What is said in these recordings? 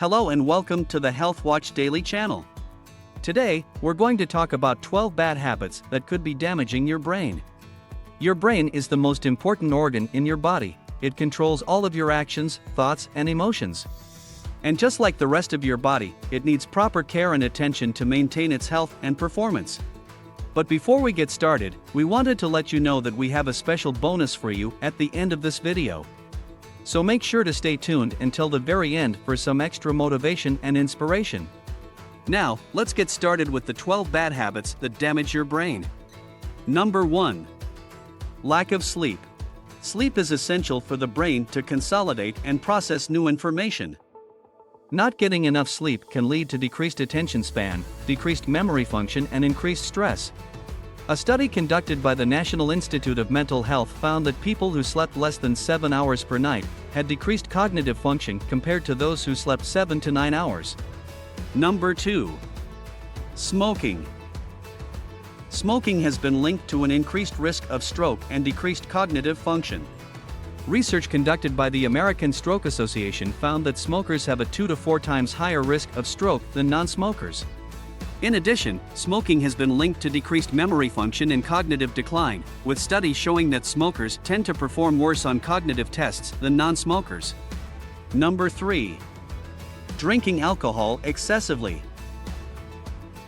Hello and welcome to the Health Watch Daily channel. Today, we're going to talk about 12 bad habits that could be damaging your brain. Your brain is the most important organ in your body. It controls all of your actions, thoughts, and emotions. And just like the rest of your body, it needs proper care and attention to maintain its health and performance. But before we get started, we wanted to let you know that we have a special bonus for you at the end of this video. So make sure to stay tuned until the very end for some extra motivation and inspiration. Now, let's get started with the 12 bad habits that damage your brain. Number 1. Lack of sleep. Sleep is essential for the brain to consolidate and process new information. Not getting enough sleep can lead to decreased attention span, decreased memory function, and increased stress. A study conducted by the National Institute of Mental Health found that people who slept less than 7 hours per night had decreased cognitive function compared to those who slept 7 to 9 hours. Number 2. Smoking. Smoking has been linked to an increased risk of stroke and decreased cognitive function. Research conducted by the American Stroke Association found that smokers have a 2 to 4 times higher risk of stroke than non-smokers. In addition, smoking has been linked to decreased memory function and cognitive decline, with studies showing that smokers tend to perform worse on cognitive tests than non-smokers. Number 3. Drinking alcohol excessively.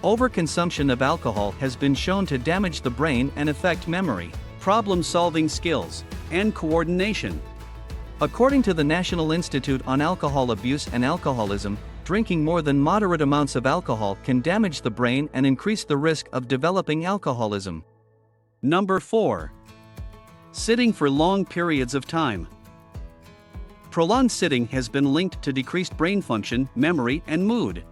Overconsumption of alcohol has been shown to damage the brain and affect memory, problem-solving skills, and coordination. According to the National Institute on Alcohol Abuse and Alcoholism, drinking more than moderate amounts of alcohol can damage the brain and increase the risk of developing alcoholism. Number 4. Sitting for long periods of time. Prolonged sitting has been linked to decreased brain function, memory, and mood.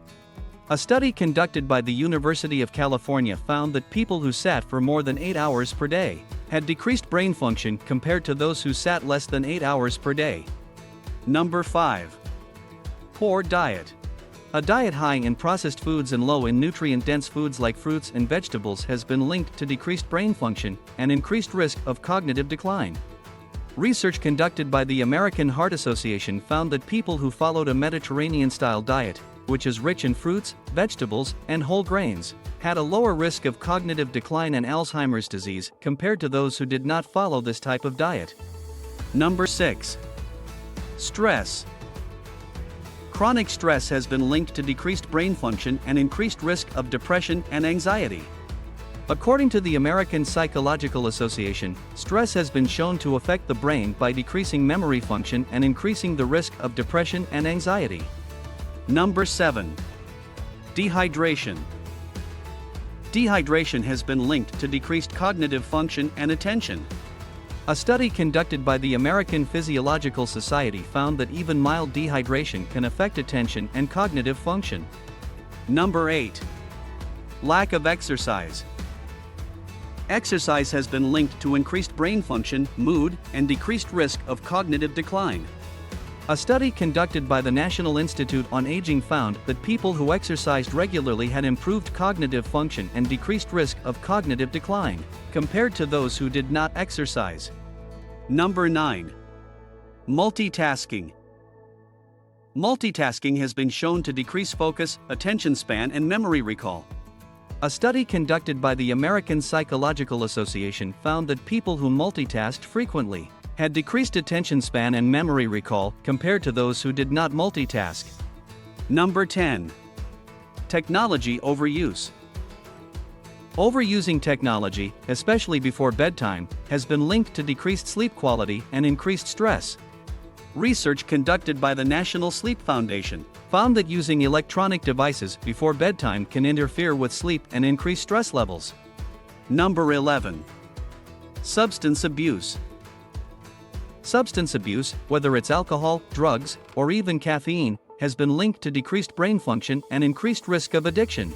A study conducted by the University of California found that people who sat for more than 8 hours per day had decreased brain function compared to those who sat less than 8 hours per day. Number 5. Poor diet. A diet high in processed foods and low in nutrient-dense foods like fruits and vegetables has been linked to decreased brain function and increased risk of cognitive decline. Research conducted by the American Heart Association found that people who followed a Mediterranean-style diet, which is rich in fruits, vegetables, and whole grains, had a lower risk of cognitive decline and Alzheimer's disease compared to those who did not follow this type of diet. Number 6. Stress. Chronic stress has been linked to decreased brain function and increased risk of depression and anxiety. According to the American Psychological Association, stress has been shown to affect the brain by decreasing memory function and increasing the risk of depression and anxiety. Number 7. Dehydration. Dehydration has been linked to decreased cognitive function and attention. A study conducted by the American Physiological Society found that even mild dehydration can affect attention and cognitive function. Number 8. Lack of exercise. Exercise has been linked to increased brain function, mood, and decreased risk of cognitive decline. A study conducted by the National Institute on Aging found that people who exercised regularly had improved cognitive function and decreased risk of cognitive decline, compared to those who did not exercise. Number 9. Multitasking. Multitasking has been shown to decrease focus, attention span, and memory recall. A study conducted by the American Psychological Association found that people who multitasked frequently had decreased attention span and memory recall compared to those who did not multitask. Number 10. Technology overuse. Overusing technology, especially before bedtime, has been linked to decreased sleep quality and increased stress. Research conducted by the National Sleep Foundation found that using electronic devices before bedtime can interfere with sleep and increase stress levels. Number 11. Substance abuse. Substance abuse, whether it's alcohol, drugs, or even caffeine, has been linked to decreased brain function and increased risk of addiction.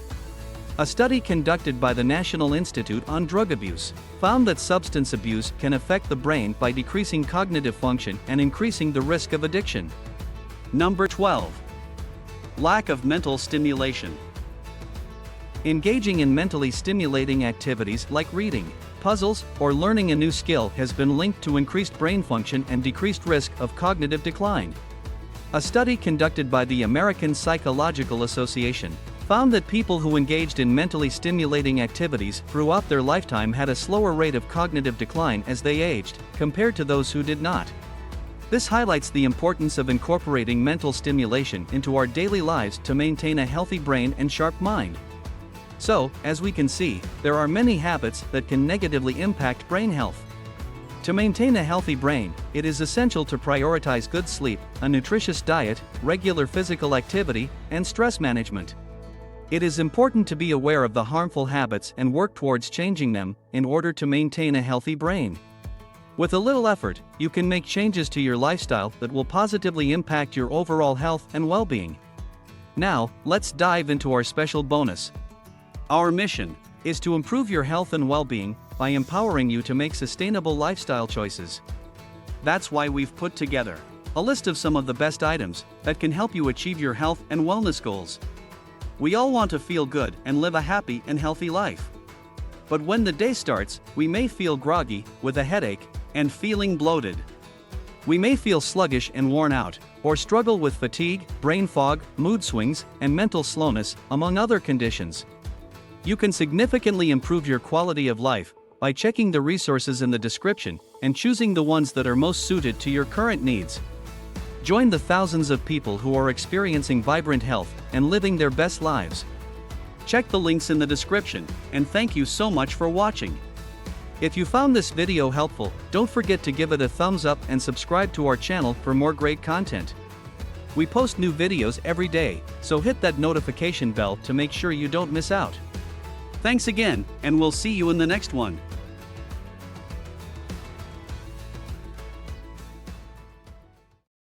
A study conducted by the National Institute on Drug Abuse found that substance abuse can affect the brain by decreasing cognitive function and increasing the risk of addiction. Number 12. Lack of mental stimulation. Engaging in mentally stimulating activities like reading, puzzles, or learning a new skill has been linked to increased brain function and decreased risk of cognitive decline. A study conducted by the American Psychological Association found that people who engaged in mentally stimulating activities throughout their lifetime had a slower rate of cognitive decline as they aged, compared to those who did not. This highlights the importance of incorporating mental stimulation into our daily lives to maintain a healthy brain and sharp mind. So, as we can see, there are many habits that can negatively impact brain health. To maintain a healthy brain, it is essential to prioritize good sleep, a nutritious diet, regular physical activity, and stress management. It is important to be aware of the harmful habits and work towards changing them in order to maintain a healthy brain. With a little effort, you can make changes to your lifestyle that will positively impact your overall health and well-being. Now, let's dive into our special bonus. Our mission is to improve your health and well-being by empowering you to make sustainable lifestyle choices. That's why we've put together a list of some of the best items that can help you achieve your health and wellness goals. We all want to feel good and live a happy and healthy life. But when the day starts, we may feel groggy, with a headache, and feeling bloated. We may feel sluggish and worn out, or struggle with fatigue, brain fog, mood swings, and mental slowness, among other conditions. You can significantly improve your quality of life by checking the resources in the description and choosing the ones that are most suited to your current needs. Join the thousands of people who are experiencing vibrant health and living their best lives. Check the links in the description, and thank you so much for watching. If you found this video helpful, don't forget to give it a thumbs up and subscribe to our channel for more great content. We post new videos every day, so hit that notification bell to make sure you don't miss out. Thanks again, and we'll see you in the next one.